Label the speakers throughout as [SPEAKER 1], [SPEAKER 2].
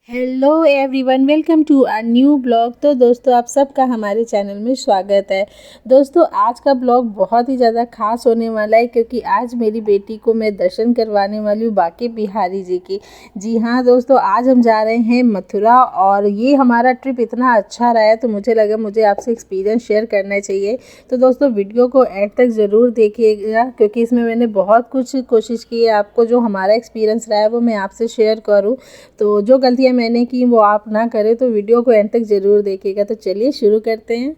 [SPEAKER 1] Hello everyone, welcome to a new blog. तो दोस्तों, आप सबका हमारे चैनल में स्वागत है। दोस्तों, आज का ब्लॉग बहुत ही ज़्यादा खास होने वाला है क्योंकि आज मेरी बेटी को मैं दर्शन करवाने वाली हूँ बांके बिहारी जी की। जी हाँ दोस्तों, आज हम जा रहे हैं मथुरा और ये हमारा ट्रिप इतना अच्छा रहा है तो मुझे लगा मुझे आपसे एक्सपीरियंस शेयर करना चाहिए। तो दोस्तों, वीडियो को एंड तक ज़रूर देखिएगा क्योंकि इसमें मैंने बहुत कुछ कोशिश की है आपको जो हमारा एक्सपीरियंस रहा है वो मैं आपसे शेयर करूँ। तो जो गलतियाँ मैंने की वो आप ना करें, तो वीडियो को एंड तक ज़रूर देखिएगा। तो चलिए शुरू करते हैं।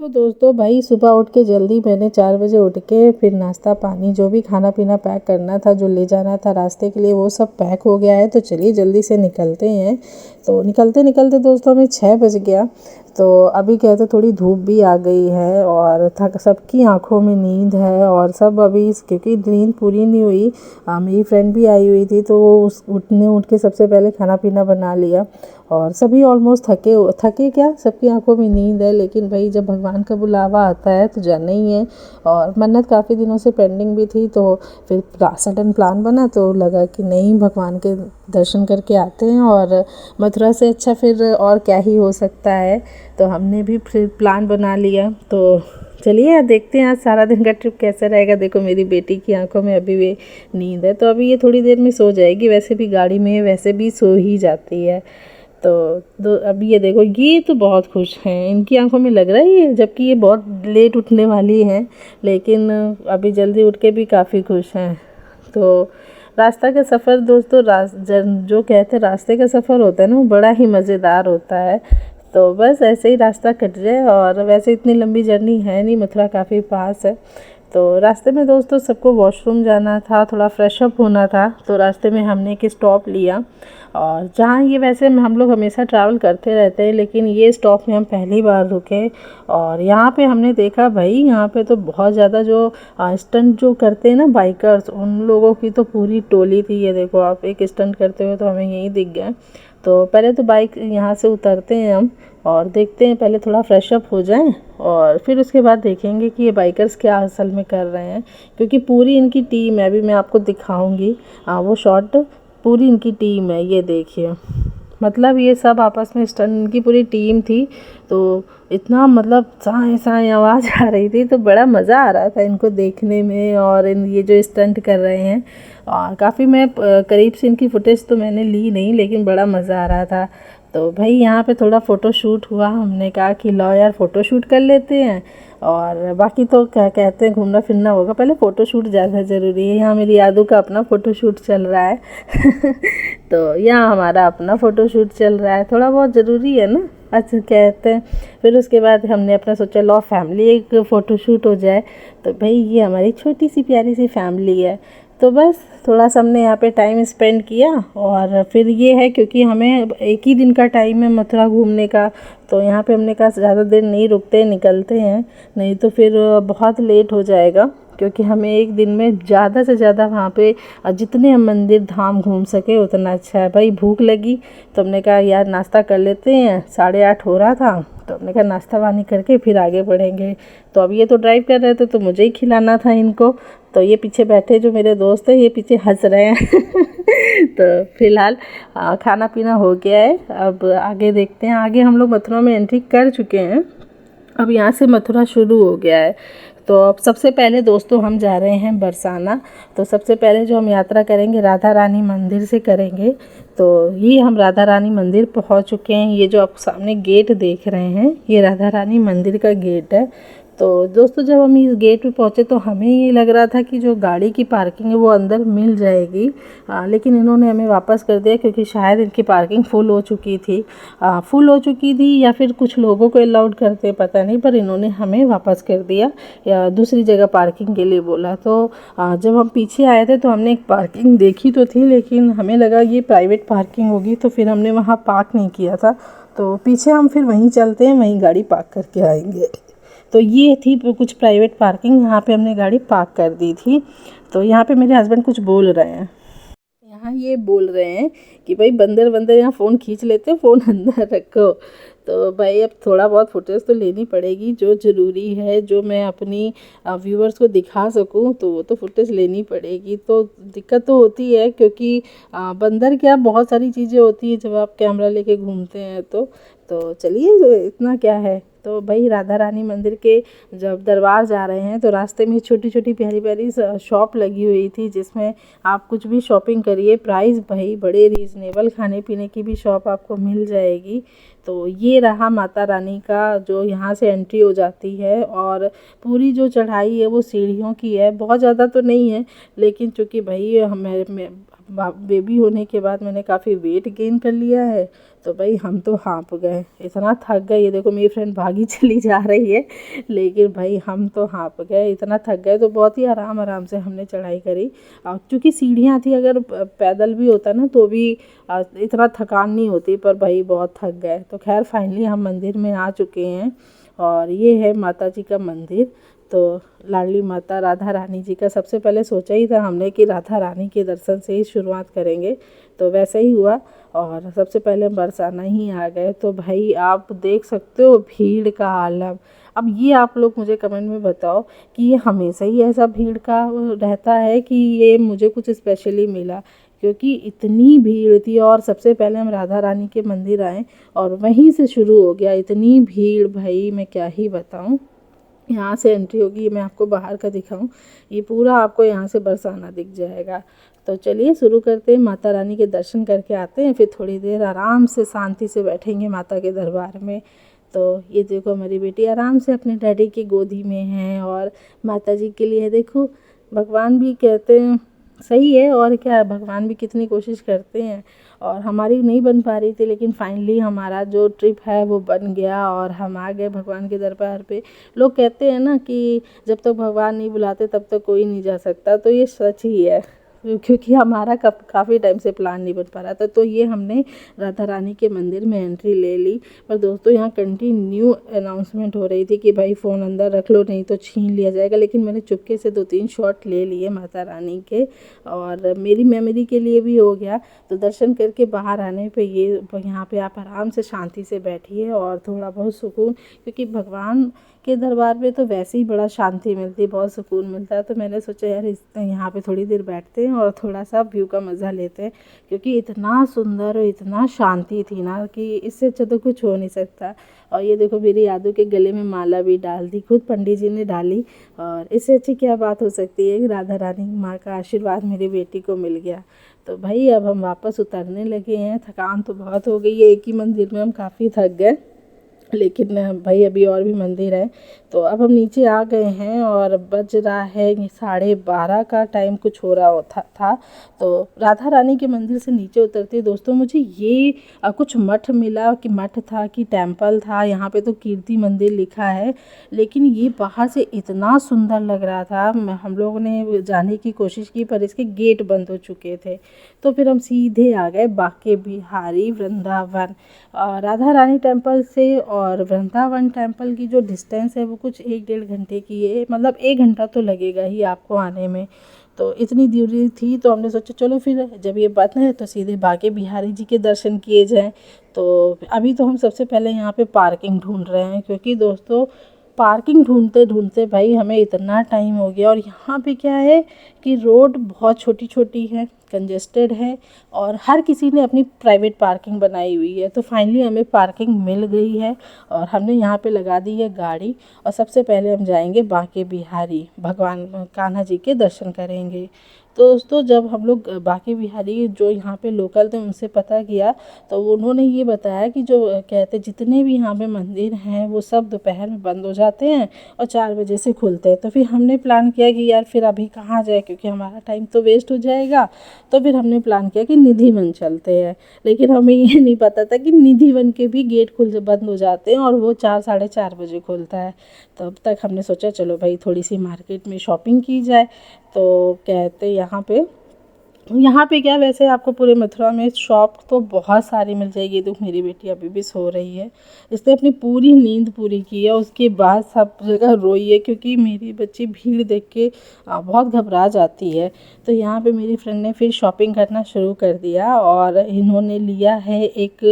[SPEAKER 1] तो दोस्तों भाई, सुबह उठ के जल्दी मैंने 4 बजे उठ के फिर नाश्ता पानी जो भी खाना पीना पैक करना था, जो ले जाना था रास्ते के लिए, वो सब पैक हो गया है। तो चलिए जल्दी से निकलते हैं। तो निकलते निकलते दोस्तों हमें 6 बज गया। तो अभी कहते थोड़ी धूप भी आ गई है और थक सबकी आंखों में नींद है और सब अभी क्योंकि नींद पूरी नहीं हुई। मेरी फ्रेंड भी आई हुई थी तो वो उठ के सबसे पहले खाना पीना बना लिया और सभी ऑलमोस्ट थके क्या, सबकी आंखों में नींद है। लेकिन भाई जब भगवान का बुलावा आता है तो जाना ही है। और मन्नत काफ़ी दिनों से पेंडिंग भी थी तो फिर सडन प्लान बना तो लगा कि नहीं, भगवान के दर्शन करके आते हैं और मथुरा से अच्छा फिर और क्या ही हो सकता है। तो हमने भी फिर प्लान बना लिया। तो चलिए यार, देखते हैं आज सारा दिन का ट्रिप कैसा रहेगा। देखो मेरी बेटी की आंखों में अभी भी नींद है तो अभी ये थोड़ी देर में सो जाएगी। वैसे भी गाड़ी में वैसे भी सो ही जाती है। तो अभी ये देखो, ये तो बहुत खुश हैं, इनकी आंखों में लग रहा है ये, जबकि ये बहुत लेट उठने वाली हैं लेकिन अभी जल्दी उठ के भी काफ़ी खुश हैं। तो रास्ता का सफ़र दोस्तों, जो कहते हैं रास्ते का सफ़र होता है ना, वो बड़ा ही मज़ेदार होता है। तो बस ऐसे ही रास्ता कट जाए। और वैसे इतनी लंबी जर्नी है नहीं, मथुरा काफ़ी पास है। तो रास्ते में दोस्तों सबको वॉशरूम जाना था, थोड़ा फ्रेश अप होना था, तो रास्ते में हमने एक स्टॉप लिया। और जहाँ ये वैसे हम लोग हमेशा ट्रैवल करते रहते हैं लेकिन ये स्टॉप में हम पहली बार रुके। और यहाँ पे हमने देखा भाई, यहाँ पे तो बहुत ज़्यादा जो स्टंट जो करते हैं ना बाइकर्स, उन लोगों की तो पूरी टोली थी। ये देखो आप, एक स्टंट करते हुए तो हमें यहीं दिख गया। तो पहले तो बाइक यहाँ से उतरते हैं हम और देखते हैं, पहले थोड़ा फ्रेश अप हो जाएं और फिर उसके बाद देखेंगे कि ये बाइकर्स क्या असल में कर रहे हैं। क्योंकि पूरी इनकी टीम है, अभी मैं आपको दिखाऊंगी वो शॉट। पूरी इनकी टीम है, ये देखिए, मतलब ये सब आपस में स्टंट की पूरी टीम थी। तो इतना मतलब साए साए आवाज़ आ रही थी तो बड़ा मज़ा आ रहा था इनको देखने में। और ये जो स्टंट कर रहे हैं, और काफ़ी मैं करीब से इनकी फुटेज तो मैंने ली नहीं लेकिन बड़ा मज़ा आ रहा था। तो भाई यहाँ पे थोड़ा फ़ोटो शूट हुआ। हमने कहा कि लो यार फ़ोटो शूट कर लेते हैं और बाकी तो क्या कहते हैं, घूमना फिरना होगा, पहले फ़ोटो शूट ज़्यादा ज़रूरी है। यहाँ मेरी यादों का अपना फ़ोटो शूट चल रहा है तो यहाँ हमारा अपना फ़ोटो शूट चल रहा है, थोड़ा बहुत ज़रूरी है ना, अच्छा कहते हैं। फिर उसके बाद हमने अपना सोचा लो फैमिली एक फ़ोटो शूट हो जाए। तो भाई ये हमारी छोटी सी प्यारी सी फैमिली है। तो बस थोड़ा सा हमने यहाँ पे टाइम स्पेंड किया। और फिर ये है क्योंकि हमें एक ही दिन का टाइम है मथुरा घूमने का, तो यहाँ पे हमने कहा ज़्यादा देर नहीं रुकते, निकलते हैं, नहीं तो फिर बहुत लेट हो जाएगा। क्योंकि हमें एक दिन में ज़्यादा से ज़्यादा वहाँ पे जितने हम मंदिर धाम घूम सके उतना अच्छा है। भाई भूख लगी तो हमने कहा यार नाश्ता कर लेते हैं, 8:30 हो रहा था तो हमने कहा नाश्ता पानी करके फिर आगे बढ़ेंगे। तो अब ये तो ड्राइव कर रहे थे तो मुझे ही खिलाना था इनको। तो ये पीछे बैठे जो मेरे दोस्त हैं ये पीछे हंस रहे हैं तो फिलहाल खाना पीना हो गया है। अब आगे देखते हैं, आगे हम लोग मथुरा में एंट्री कर चुके हैं, अब यहाँ से मथुरा शुरू हो गया है। तो अब सबसे पहले दोस्तों हम जा रहे हैं बरसाना। तो सबसे पहले जो हम यात्रा करेंगे राधा रानी मंदिर से करेंगे। तो ये हम राधा रानी मंदिर पहुंच चुके हैं। ये जो आप सामने गेट देख रहे हैं ये राधा रानी मंदिर का गेट है। तो दोस्तों जब हम इस गेट पे पहुँचे तो हमें ये लग रहा था कि जो गाड़ी की पार्किंग है वो अंदर मिल जाएगी, लेकिन इन्होंने हमें वापस कर दिया क्योंकि शायद इनकी पार्किंग फुल हो चुकी थी। फुल हो चुकी थी या फिर कुछ लोगों को अलाउड करते पता नहीं, पर इन्होंने हमें वापस कर दिया या दूसरी जगह पार्किंग के लिए बोला। तो जब हम पीछे आए थे तो हमने एक पार्किंग देखी तो थी लेकिन हमें लगा ये प्राइवेट पार्किंग होगी तो फिर हमने वहाँ पार्क नहीं किया था। तो पीछे हम फिर वहीं चलते हैं, वहीं गाड़ी पार्क करके आएंगे। तो ये थी कुछ प्राइवेट पार्किंग, यहाँ पे हमने गाड़ी पार्क कर दी थी। तो यहाँ पे मेरे हस्बैंड कुछ बोल रहे हैं, यहाँ ये बोल रहे हैं कि भाई बंदर बंदर यहाँ फ़ोन खींच लेते, फ़ोन अंदर रखो। तो भाई अब थोड़ा बहुत फुटेज तो लेनी पड़ेगी, जो ज़रूरी है, जो मैं अपनी व्यूअर्स को दिखा सकूं, तो वो तो फुटेज लेनी पड़ेगी। तो दिक्कत तो होती है क्योंकि बंदर क्या बहुत सारी चीज़ें होती हैं जब आप कैमरा लेके घूमते हैं। तो चलिए इतना क्या है। तो भाई राधा रानी मंदिर के जब दरबार जा रहे हैं तो रास्ते में छोटी छोटी प्यारी प्यारी शॉप लगी हुई थी, जिसमें आप कुछ भी शॉपिंग करिए, प्राइस भाई बड़े रीज़नेबल, खाने पीने की भी शॉप आपको मिल जाएगी। तो ये रहा माता रानी का जो यहाँ से एंट्री हो जाती है, और पूरी जो चढ़ाई है वो सीढ़ियों की है, बहुत ज़्यादा तो नहीं है, लेकिन चूँकि भाई मैं बेबी होने के बाद मैंने काफ़ी वेट गेन कर लिया है, तो भाई हम तो हाँप गए, इतना थक गए। ये देखो मेरी फ्रेंड भागी चली जा रही है, लेकिन भाई हम तो हाँप गए, इतना थक गए। तो बहुत ही आराम आराम से हमने चढ़ाई करी, क्योंकि सीढ़ियाँ थी, अगर पैदल भी होता ना तो भी इतना थकान नहीं होती, पर भाई बहुत थक गए। तो खैर फाइनली हम मंदिर में आ चुके हैं, और ये है माता जी का मंदिर। तो लाडली माता राधा रानी जी का सबसे पहले सोचा ही था हमने कि राधा रानी के दर्शन से ही शुरुआत करेंगे, तो वैसे ही हुआ, और सबसे पहले बरसाना ही आ गए। तो भाई आप देख सकते हो भीड़ का आलम। अब ये आप लोग मुझे कमेंट में बताओ कि ये हमेशा ही ऐसा भीड़ का रहता है कि ये मुझे कुछ स्पेशली मिला, क्योंकि इतनी भीड़ थी। और सबसे पहले हम राधा रानी के मंदिर आए और वहीं से शुरू हो गया इतनी भीड़, भाई मैं क्या ही बताऊं। यहाँ से एंट्री होगी, मैं आपको बाहर का दिखाऊं, ये पूरा आपको यहाँ से बरसाना दिख जाएगा। तो चलिए शुरू करते हैं, माता रानी के दर्शन करके आते हैं, फिर थोड़ी देर आराम से शांति से बैठेंगे माता के दरबार में। तो ये देखो हमारी बेटी आराम से अपने डैडी की गोदी में है, और माता जी के लिए देखो, भगवान भी कहते हैं सही है, और क्या, भगवान भी कितनी कोशिश करते हैं। और हमारी नहीं बन पा रही थी, लेकिन फाइनली हमारा जो ट्रिप है वो बन गया, और हम आ गए भगवान के दरबार पे। लोग कहते हैं ना कि जब तक भगवान नहीं बुलाते तब तक कोई नहीं जा सकता, तो ये सच ही है, क्योंकि हमारा काफ़ी टाइम से प्लान नहीं बन पा रहा था। तो ये हमने राधा रानी के मंदिर में एंट्री ले ली। पर दोस्तों यहाँ कंटिन्यू अनाउंसमेंट हो रही थी कि भाई फ़ोन अंदर रख लो नहीं तो छीन लिया जाएगा, लेकिन मैंने चुपके से 2-3 शॉट ले लिए माता रानी के, और मेरी मेमोरी के लिए भी हो गया। तो दर्शन करके बाहर आने पे ये यहाँ पे आप आराम से शांति से बैठिए और थोड़ा बहुत सुकून, क्योंकि भगवान के दरबार पे तो वैसे ही बड़ा शांति मिलती है, बहुत सुकून मिलता है। तो मैंने सोचा यार यहाँ पे थोड़ी देर बैठते हैं और थोड़ा सा व्यू का मज़ा लेते हैं, क्योंकि इतना सुंदर और इतना शांति थी ना कि इससे अच्छा तो कुछ हो नहीं सकता। और ये देखो मेरी यादों के गले में माला भी डाल दी, खुद पंडित जी ने डाली, और इससे अच्छी क्या बात हो सकती है कि राधा रानी माँ का आशीर्वाद मेरी बेटी को मिल गया। तो भाई अब हम वापस उतरने लगे हैं, थकान तो बहुत हो गई है, एक ही मंदिर में हम काफ़ी थक गए, लेकिन भाई अभी और भी मंदिर है। तो अब हम नीचे आ गए हैं, और बज रहा है 12:30 का टाइम कुछ हो रहा था। तो राधा रानी के मंदिर से नीचे उतरते दोस्तों मुझे ये कुछ मठ मिला, कि मठ था कि टेम्पल था, यहाँ पे तो कीर्ति मंदिर लिखा है, लेकिन ये बाहर से इतना सुंदर लग रहा था। हम लोगों ने जाने की कोशिश की पर इसके गेट बंद हो चुके थे। तो फिर हम सीधे आ गए बांके बिहारी वृंदावन। राधा रानी टेम्पल से और वृंदावन टेम्पल की जो डिस्टेंस है वो कुछ 1-1.5 घंटे की है, मतलब 1 घंटा तो लगेगा ही आपको आने में। तो इतनी दूरी थी, तो हमने सोचा चलो फिर जब ये बात है तो सीधे बांके बिहारी जी के दर्शन किए जाएं। तो अभी तो हम सबसे पहले यहाँ पे पार्किंग ढूंढ रहे हैं, क्योंकि दोस्तों पार्किंग ढूंढते ढूंढते भाई हमें इतना टाइम हो गया। और यहाँ पे क्या है कि रोड बहुत छोटी छोटी है, कंजेस्टेड है, और हर किसी ने अपनी प्राइवेट पार्किंग बनाई हुई है। तो फाइनली हमें पार्किंग मिल गई है, और हमने यहाँ पे लगा दी है गाड़ी, और सबसे पहले हम जाएंगे बांके बिहारी, भगवान कान्हा जी के दर्शन करेंगे। तो दोस्तों जब हम लोग बांके बिहारी जो यहाँ पे लोकल थे उनसे पता किया, तो उन्होंने ये बताया कि जो कहते जितने भी यहाँ पे मंदिर हैं वो सब दोपहर में बंद हो जाते हैं और 4 बजे से खुलते हैं। तो फिर हमने प्लान किया कि यार फिर अभी कहाँ जाए, क्योंकि हमारा टाइम तो वेस्ट हो जाएगा। तो फिर हमने प्लान किया कि निधि वन चलते हैं, लेकिन हमें ये नहीं पता था कि निधि वन के भी गेट बंद हो जाते हैं और वो 4-4:30 बजे खुलता है। तब तक हमने सोचा चलो भाई थोड़ी सी मार्केट में शॉपिंग की जाए। तो कहते यहाँ पे यहाँ पे क्या, वैसे आपको पूरे मथुरा में शॉप तो बहुत सारी मिल जाएगी। तो मेरी बेटी अभी भी सो रही है, इसने अपनी पूरी नींद पूरी की है, उसके बाद सब जगह रोई है क्योंकि मेरी बच्ची भीड़ देख के बहुत घबरा जाती है। तो यहाँ पे मेरी फ्रेंड ने फिर शॉपिंग करना शुरू कर दिया और इन्होंने लिया है एक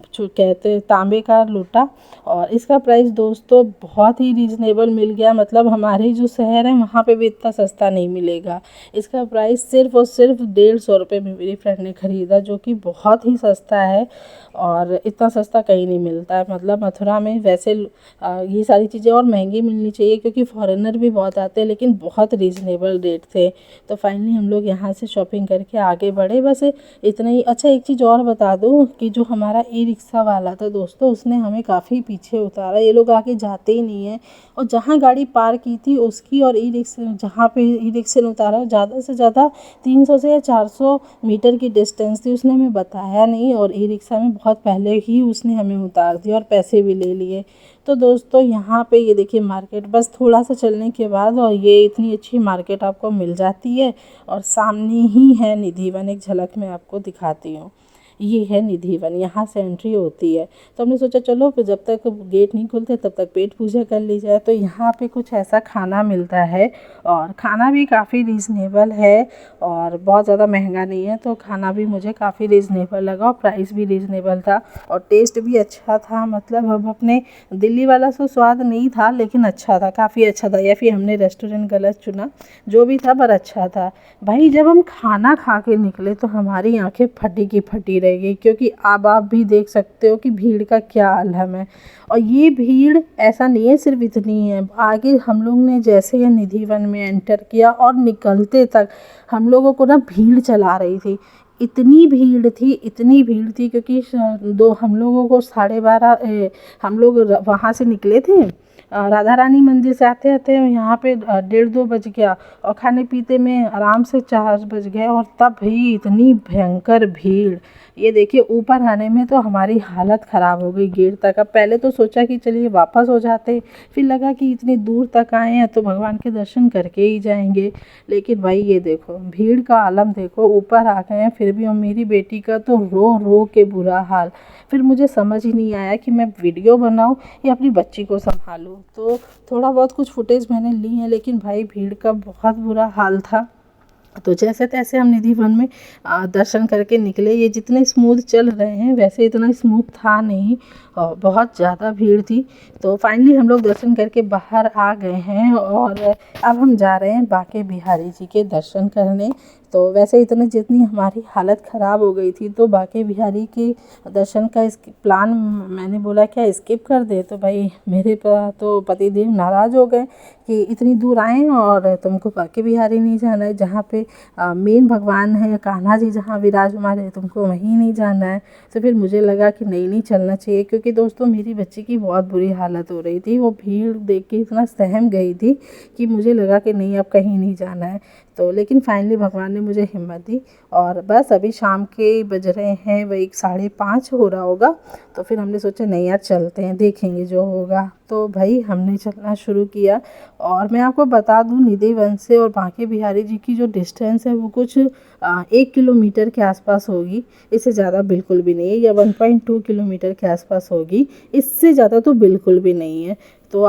[SPEAKER 1] जो कहते हैं तांबे का लोटा, और इसका प्राइस दोस्तों बहुत ही रीज़नेबल मिल गया। मतलब हमारे जो शहर है वहाँ पे भी इतना सस्ता नहीं मिलेगा। इसका प्राइस सिर्फ़ और सिर्फ 150 रुपये में मेरी फ्रेंड ने ख़रीदा, जो कि बहुत ही सस्ता है और इतना सस्ता कहीं नहीं मिलता है। मतलब मथुरा में वैसे ये सारी चीज़ें और महंगी मिलनी चाहिए क्योंकि फॉरेनर भी बहुत आते हैं, लेकिन बहुत रीज़नेबल रेट थे। तो फाइनली हम लोग यहाँ से शॉपिंग करके आगे बढ़े, बस इतना ही। अच्छा, एक चीज़ और बता दूँ कि जो हमारा ई रिक्शा वाला था दोस्तों, उसने हमें काफ़ी पीछे उतारा। ये लोग आगे जाते ही नहीं हैं, और जहाँ गाड़ी पार्क की थी उसकी और ई रिक्शा जहाँ पे ई रिक्शा ने उतारा, ज़्यादा से ज़्यादा 300 से या 400 मीटर की डिस्टेंस थी। उसने हमें बताया नहीं और ई रिक्शा में बहुत पहले ही उसने हमें उतार दिया और पैसे भी ले लिए। तो दोस्तों यहाँ पे ये देखिए मार्केट, बस थोड़ा सा चलने के बाद और ये इतनी अच्छी मार्केट आपको मिल जाती है, और सामने ही है निधि वन। एक झलक मैं आपको दिखाती हूँ, ये है निधि वन, यहाँ से एंट्री होती है। तो हमने सोचा चलो फिर जब तक गेट नहीं खुलते तब तक पेट पूजा कर ली जाए। तो यहाँ पे कुछ ऐसा खाना मिलता है, और खाना भी काफ़ी रीज़नेबल है और बहुत ज़्यादा महंगा नहीं है। तो खाना भी मुझे काफ़ी रीज़नेबल लगा और प्राइस भी रीज़नेबल था और टेस्ट भी अच्छा था। मतलब अब अपने दिल्ली वाला सो स्वाद नहीं था, लेकिन अच्छा था, काफ़ी अच्छा था। या फिर हमने रेस्टोरेंट गलत चुना, जो भी था पर अच्छा था। भाई जब हम खाना खा के निकले तो हमारी आंखें फटी की फटी रह गई, क्योंकि अब आप भी देख सकते हो कि भीड़ का क्या आलम है। और ये भीड़ ऐसा नहीं है सिर्फ इतनी है, आगे हम लोग ने जैसे ये निधि वन में एंटर किया और निकलते तक हम लोगों को ना भीड़ चला रही थी। इतनी भीड़ थी, इतनी भीड़ थी, क्योंकि हम लोगों को 12:30 हम लोग वहाँ से निकले थे, राधा रानी मंदिर से आते आते यहाँ पे 1:30-2 बज गया, और खाने पीते में आराम से 4 बज गए, और तब भी इतनी भयंकर भीड़। ये देखिए ऊपर आने में तो हमारी हालत ख़राब हो गई गेट तक। अब पहले तो सोचा कि चलिए वापस हो जाते, फिर लगा कि इतनी दूर तक आए हैं तो भगवान के दर्शन करके ही जाएंगे। लेकिन भाई ये देखो भीड़ का आलम देखो, ऊपर आ गए हैं फिर भी। और मेरी बेटी का तो रो रो के बुरा हाल। फिर मुझे समझ ही नहीं आया कि मैं वीडियो बनाऊं या अपनी बच्ची को संभालूं। तो थोड़ा बहुत कुछ फुटेज मैंने ली है, लेकिन भाई भीड़ का बहुत बुरा हाल था। तो जैसे तैसे हम निधि वन में दर्शन करके निकले। ये जितने स्मूथ चल रहे हैं वैसे इतना स्मूथ था नहीं, और बहुत ज़्यादा भीड़ थी। तो फाइनली हम लोग दर्शन करके बाहर आ गए हैं, और अब हम जा रहे हैं बांके बिहारी जी के दर्शन करने। तो वैसे इतने जितनी हमारी हालत ख़राब हो गई थी, तो बांके बिहारी के दर्शन का प्लान मैंने बोला क्या स्किप कर दे। तो भाई मेरे तो पतिदेव नाराज़ हो गए कि इतनी दूर आए हैं और तुमको बांके बिहारी नहीं जाना है, जहाँ पे मेन भगवान है कान्हा जी जहाँ विराजमान है, तुमको वहीं नहीं जाना है। तो फिर मुझे लगा कि नहीं चलना चाहिए, क्योंकि दोस्तों मेरी बच्ची की बहुत बुरी हालत हो रही थी। वो भीड़ देख के इतना सहम गई थी कि मुझे लगा कि नहीं अब कहीं नहीं जाना है। तो लेकिन फाइनली भगवान ने मुझे हिम्मत दी, और बस अभी शाम के बज रहे हैं वही 5:30 हो रहा होगा। तो फिर हमने सोचा नहीं यार चलते हैं, देखेंगे जो होगा। तो भाई हमने चलना शुरू किया, और मैं आपको बता दूं निधि वन से और बांके बिहारी जी की जो डिस्टेंस है वो कुछ 1 किलोमीटर के आसपास होगी। इससे ज़्यादा बिल्कुल भी नहीं है, या 1.2 किलोमीटर के आसपास होगी, इससे ज़्यादा तो बिल्कुल भी नहीं है। तो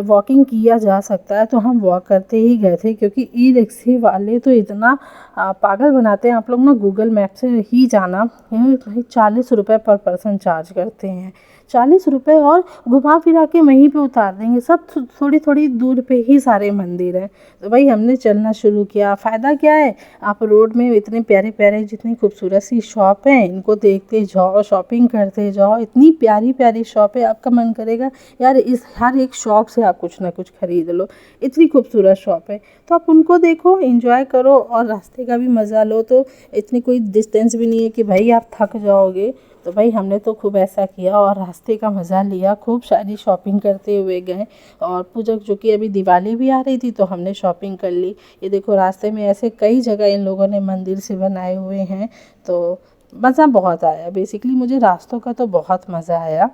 [SPEAKER 1] वॉकिंग किया जा सकता है, तो हम वॉक करते ही गए थे, क्योंकि ई रिक्शे वाले तो इतना पागल बनाते हैं। आप लोग ना गूगल मैप से ही जाना, 40 रुपये पर पर्सन चार्ज करते हैं, 40 रुपये, और घुमा फिरा के वहीं पे उतार देंगे। सब थोड़ी थोड़ी दूर पे ही सारे मंदिर हैं। तो भाई हमने चलना शुरू किया। फ़ायदा क्या है, आप रोड में इतने प्यारे प्यारे जितनी खूबसूरत सी शॉप हैं इनको देखते जाओ, शॉपिंग करते जाओ। इतनी प्यारी प्यारी शॉप है, आपका मन करेगा यार इस हर एक शॉप से आप कुछ ना कुछ खरीद लो, इतनी खूबसूरत शॉप है। तो आप उनको देखो, एंजॉय करो और रास्ते का भी मज़ा लो। तो इतनी कोई डिस्टेंस भी नहीं है कि भाई आप थक जाओगे। तो भाई हमने तो खूब ऐसा किया और रास्ते का मज़ा लिया, खूब सारी शॉपिंग करते हुए गए। और पूजा जो कि अभी दिवाली भी आ रही थी तो हमने शॉपिंग कर ली। ये देखो रास्ते में ऐसे कई जगह इन लोगों ने मंदिर से बनाए हुए हैं, तो मज़ा बहुत आया। बेसिकली मुझे रास्तों का तो बहुत मज़ा आया।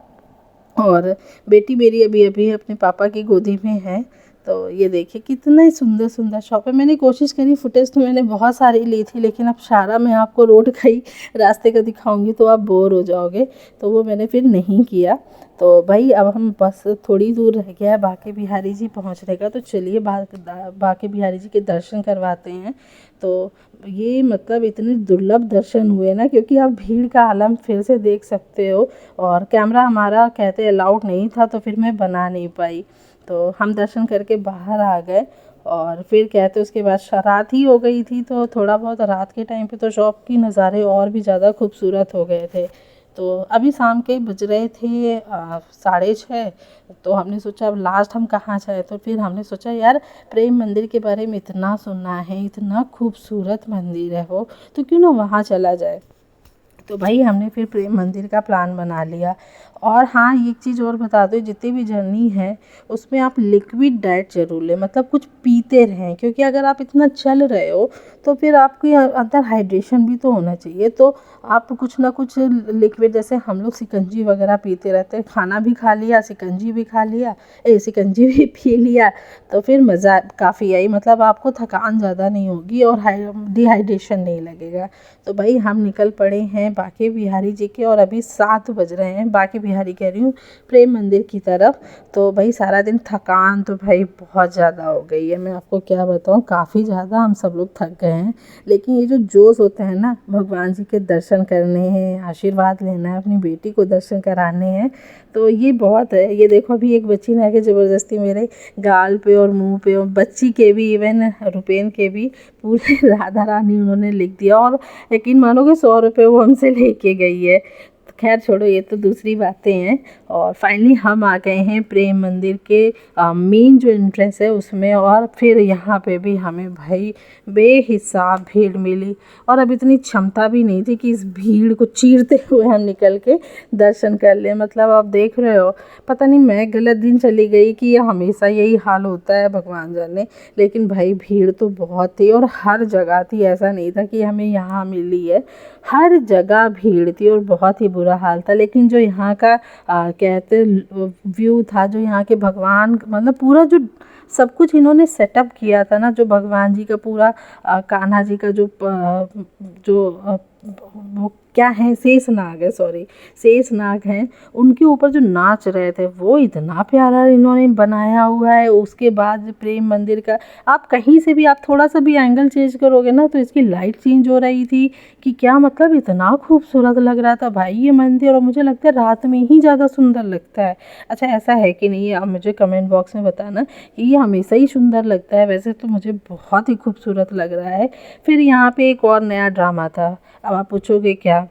[SPEAKER 1] और बेटी मेरी अभी अभी अपने पापा की गोदी में है, तो ये देखिए कितना ही सुंदर सुंदर शॉप है। मैंने कोशिश करी, फुटेज तो मैंने बहुत सारी ली थी, लेकिन अब सारा मैं आपको रोड का ही रास्ते का दिखाऊंगी तो आप बोर हो जाओगे, तो वो मैंने फिर नहीं किया। तो भाई अब हम बस थोड़ी दूर रह गया है बांके बिहारी जी पहुंचने का, तो चलिए बांके बिहारी जी के दर्शन करवाते हैं। तो ये मतलब इतने दुर्लभ दर्शन हुए ना, क्योंकि आप भीड़ का आलम फिर से देख सकते हो, और कैमरा हमारा कहते अलाउड नहीं था तो फिर मैं बना नहीं पाई। तो हम दर्शन करके बाहर आ गए, और फिर कहते उसके बाद रात ही हो गई थी, तो थोड़ा बहुत रात के टाइम पे तो शॉप की नज़ारे और भी ज़्यादा खूबसूरत हो गए थे। तो अभी शाम के बज रहे थे 6:30। तो हमने सोचा अब लास्ट हम कहाँ जाए, तो फिर हमने सोचा यार प्रेम मंदिर के बारे में इतना सुना है, इतना खूबसूरत मंदिर है वो, तो क्यों ना वहाँ चला जाए। तो भाई हमने फिर प्रेम मंदिर का प्लान बना लिया। और हाँ, एक चीज़ और बता दो, जितनी भी जर्नी है उसमें आप लिक्विड डाइट ज़रूर लें, मतलब कुछ पीते रहें, क्योंकि अगर आप इतना चल रहे हो तो फिर आपके अंदर हाइड्रेशन भी तो होना चाहिए। तो आप कुछ ना कुछ लिक्विड, जैसे हम लोग शिकंजी वगैरह पीते रहते हैं, खाना भी खा लिया, शिकंजी भी खा लिया, शिकंजी भी पी लिया, तो फिर मज़ा काफ़ी आई, मतलब आपको थकान ज़्यादा नहीं होगी और डिहाइड्रेशन नहीं लगेगा। तो भाई हम निकल पड़े हैं बांके बिहारी जी के, और अभी 7 बज रहे हैं, बांके बिहारी कह रही हूँ, प्रेम मंदिर की तरफ। तो भाई सारा दिन थकान तो भाई बहुत ज़्यादा हो गई है, मैं आपको क्या बताऊँ, काफ़ी ज़्यादा हम सब लोग थक गए हैं। लेकिन ये जो जोश होता है ना, भगवान जी के दर्शन करने हैं, आशीर्वाद लेना है, अपनी बेटी को दर्शन कराने हैं, तो ये बहुत है। ये देखो अभी एक बच्ची ने आके ज़बरदस्ती मेरे गाल पे और मुंह पे, और बच्ची के भी, इवन रुपेन के भी, पूरे राधा रानी उन्होंने लिख दिया। और यकीन मानोगे 100 रुपये वो हमसे लेके गई है। तो खैर छोड़ो, ये तो दूसरी बातें हैं। और फाइनली हम आ गए हैं प्रेम मंदिर के मेन जो एंट्रेंस है उसमें, और फिर यहाँ पे भी हमें भाई बेहिसाब भीड़ मिली, और अब इतनी क्षमता भी नहीं थी कि इस भीड़ को चीरते हुए हम निकल के दर्शन कर लें। मतलब आप देख रहे हो, पता नहीं मैं गलत दिन चली गई कि हमेशा यही हाल होता है, भगवान जाने। लेकिन भाई भीड़ तो बहुत थी, और हर जगह थी, ऐसा नहीं था कि हमें यहाँ मिली है, हर जगह भीड़ थी और बहुत ही बुरा हाल था। लेकिन जो यहाँ का कहते व्यू था, जो यहाँ के भगवान, मतलब पूरा जो सब कुछ इन्होंने सेटअप किया था ना, जो भगवान जी का पूरा कान्हा जी का जो वो क्या है, शेषनाग है, सॉरी शेषनाग हैं, उनके ऊपर जो नाच रहे थे वो इतना प्यारा इन्होंने बनाया हुआ है। उसके बाद प्रेम मंदिर का आप कहीं से भी, आप थोड़ा सा भी एंगल चेंज करोगे ना तो इसकी लाइट चेंज हो रही थी कि क्या, मतलब इतना खूबसूरत लग रहा था भाई ये मंदिर। और मुझे लगता है रात में ही ज़्यादा सुंदर लगता है। अच्छा ऐसा है कि नहीं, आप मुझे कमेंट बॉक्स में बताना कि ये हमेशा ही सुंदर लगता है। वैसे तो मुझे बहुत ही खूबसूरत लग रहा है। फिर यहाँ पे एक और नया ड्रामा था। अब आप पूछोगे क्या,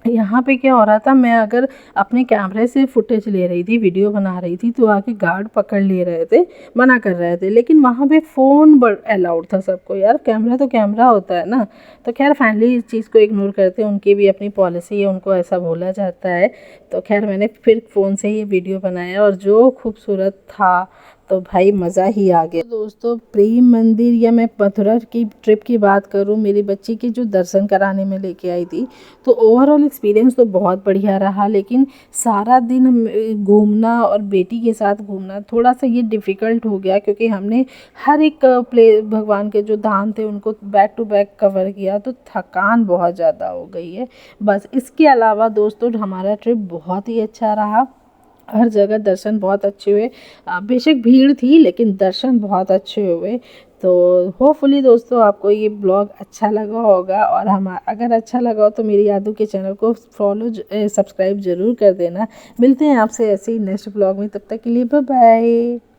[SPEAKER 1] यहाँ पे क्या हो रहा था, मैं अगर अपने कैमरे से फुटेज ले रही थी, वीडियो बना रही थी, तो आके गार्ड पकड़ ले रहे थे, मना कर रहे थे। लेकिन वहाँ पे फ़ोन अलाउड था सबको, यार कैमरा तो कैमरा होता है ना। तो खैर फाइनली इस चीज़ को इग्नोर करते, उनकी भी अपनी पॉलिसी है, उनको ऐसा बोला जाता है। तो खैर मैंने फिर फ़ोन से ही वीडियो बनाया, और जो खूबसूरत था, तो भाई मज़ा ही आ गया। दोस्तों प्रेम मंदिर, या मैं मथुरा की ट्रिप की बात करूं, मेरी बच्ची के जो दर्शन कराने में लेके आई थी, तो ओवरऑल एक्सपीरियंस तो बहुत बढ़िया रहा। लेकिन सारा दिन घूमना और बेटी के साथ घूमना थोड़ा सा ये डिफ़िकल्ट हो गया, क्योंकि हमने हर एक भगवान के जो धाम थे उनको बैक टू बैक कवर किया, तो थकान बहुत ज़्यादा हो गई है बस। इसके अलावा दोस्तों हमारा ट्रिप बहुत ही अच्छा रहा, हर जगह दर्शन बहुत अच्छे हुए। बेशक भीड़ थी लेकिन दर्शन बहुत अच्छे हुए। तो होपफुली दोस्तों आपको ये ब्लॉग अच्छा लगा होगा, और हम अगर अच्छा लगा हो तो मेरी यादों के चैनल को सब्सक्राइब ज़रूर कर देना। मिलते हैं आपसे ऐसे ही नेक्स्ट ब्लॉग में, तब तक के लिए बाय बाय।